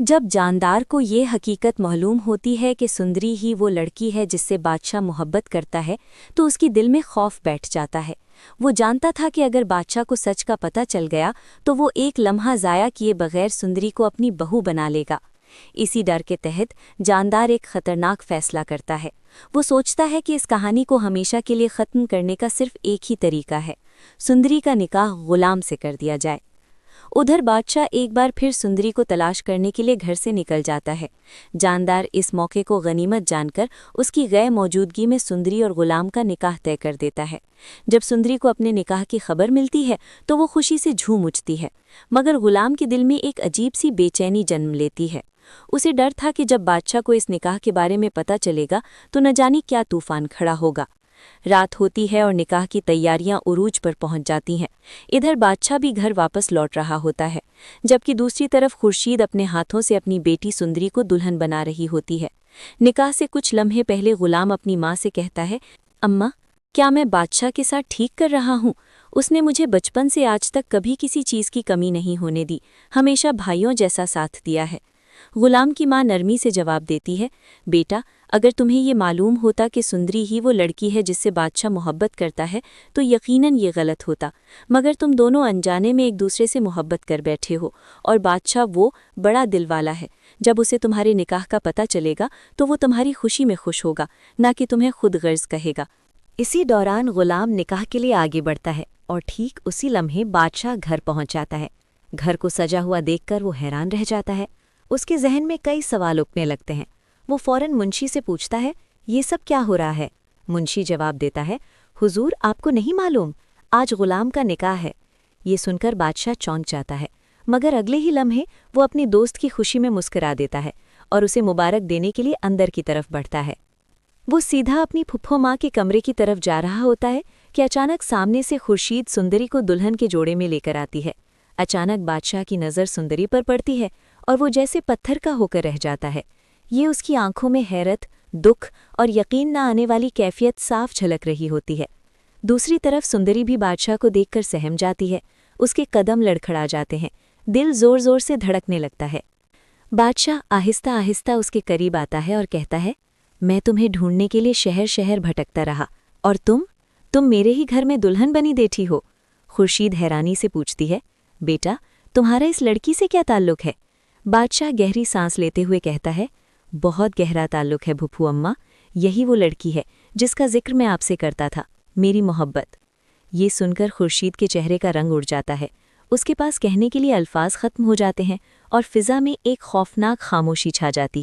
जब जानदार को ये हकीकत मालूम होती है कि सुंदरी ही वो लड़की है जिससे बादशाह मोहब्बत करता है तो उसकी दिल में खौफ बैठ जाता है। वो जानता था कि अगर बादशाह को सच का पता चल गया तो वो एक लम्हा ज़ाया किए बगैर सुंदरी को अपनी बहू बना लेगा। इसी डर के तहत जानदार एक खतरनाक फैसला करता है। वो सोचता है कि इस कहानी को हमेशा के लिए ख़त्म करने का सिर्फ एक ही तरीका है, सुंदरी का निकाह गुलाम से कर दिया जाए। उधर बादशाह एक बार फिर सुंदरी को तलाश करने के लिए घर से निकल जाता है। जानदार इस मौके को गनीमत जानकर उसकी गैर मौजूदगी में सुंदरी और गुलाम का निकाह तय कर देता है। जब सुंदरी को अपने निकाह की खबर मिलती है तो वो खुशी से झूम उठती है, मगर गुलाम के दिल में एक अजीब सी बेचैनी जन्म लेती है। उसे डर था कि जब बादशाह को इस निकाह के बारे में पता चलेगा तो न जाने क्या तूफान खड़ा होगा। रात होती है और निकाह की तैयारियां उरूज पर पहुंच जाती हैं। इधर बादशाह भी घर वापस लौट रहा होता है, जबकि दूसरी तरफ खुर्शीद अपने हाथों से अपनी बेटी सुंदरी को दुल्हन बना रही होती है। निकाह से कुछ लम्हे पहले गुलाम अपनी माँ से कहता है, अम्मा, क्या मैं बादशाह के साथ ठीक कर रहा हूँ? उसने मुझे बचपन से आज तक कभी किसी चीज़ की कमी नहीं होने दी, हमेशा भाइयों जैसा साथ दिया है। गुलाम की माँ नरमी से जवाब देती है, बेटा, अगर तुम्हें ये मालूम होता कि सुंदरी ही वो लड़की है जिससे बादशाह मोहब्बत करता है तो यकीनन ये गलत होता, मगर तुम दोनों अनजाने में एक दूसरे से मोहब्बत कर बैठे हो और बादशाह वो बड़ा दिल वाला है। जब उसे तुम्हारे निकाह का पता चलेगा तो वो तुम्हारी खुशी में खुश होगा, ना कि तुम्हें खुद गर्ज कहेगा। इसी दौरान गुलाम निकाह के लिए आगे बढ़ता है और ठीक उसी लम्हे बादशाह घर पहुंच जाता है। घर को सजा हुआ देखकर वो हैरान रह जाता है। उसके जहन में कई सवाल उठने लगते हैं। वो फौरन मुंशी से पूछता है, ये सब क्या हो रहा है? मुंशी जवाब देता है, हुजूर, आपको नहीं मालूम, आज गुलाम का निकाह है। ये सुनकर बादशाह चौंक जाता है, मगर अगले ही लम्हे वो अपनी दोस्त की खुशी में मुस्कुरा देता है और उसे मुबारक देने के लिए अंदर की तरफ बढ़ता है। वो सीधा अपनी फुफ्फो माँ के कमरे की तरफ जा रहा होता है कि अचानक सामने से खुर्शीद सुंदरी को दुल्हन के जोड़े में लेकर आती है। अचानक बादशाह की नज़र सुंदरी पर पड़ती है और वो जैसे पत्थर का होकर रह जाता है। ये उसकी आंखों में हैरत, दुख और यकीन न आने वाली कैफियत साफ झलक रही होती है। दूसरी तरफ सुंदरी भी बादशाह को देखकर सहम जाती है। उसके कदम लड़खड़ा जाते हैं, दिल जोर जोर से धड़कने लगता है। बादशाह आहिस्ता आहिस्ता उसके करीब आता है और कहता है, मैं तुम्हें ढूंढने के लिए शहर शहर भटकता रहा और तुम मेरे ही घर में दुल्हन बनी बैठी हो। खुर्शीद हैरानी से पूछती है, बेटा, तुम्हारा इस लड़की से क्या ताल्लुक है? बादशाह गहरी सांस लेते हुए कहता है, बहुत गहरा ताल्लुक है भुप्पू अम्मा, यही वो लड़की है जिसका जिक्र मैं आपसे करता था, मेरी मोहब्बत। ये सुनकर खुर्शीद के चेहरे का रंग उड़ जाता है। उसके पास कहने के लिए अल्फाज ख़त्म हो जाते हैं और फिज़ा में एक खौफनाक खामोशी छा जाती है।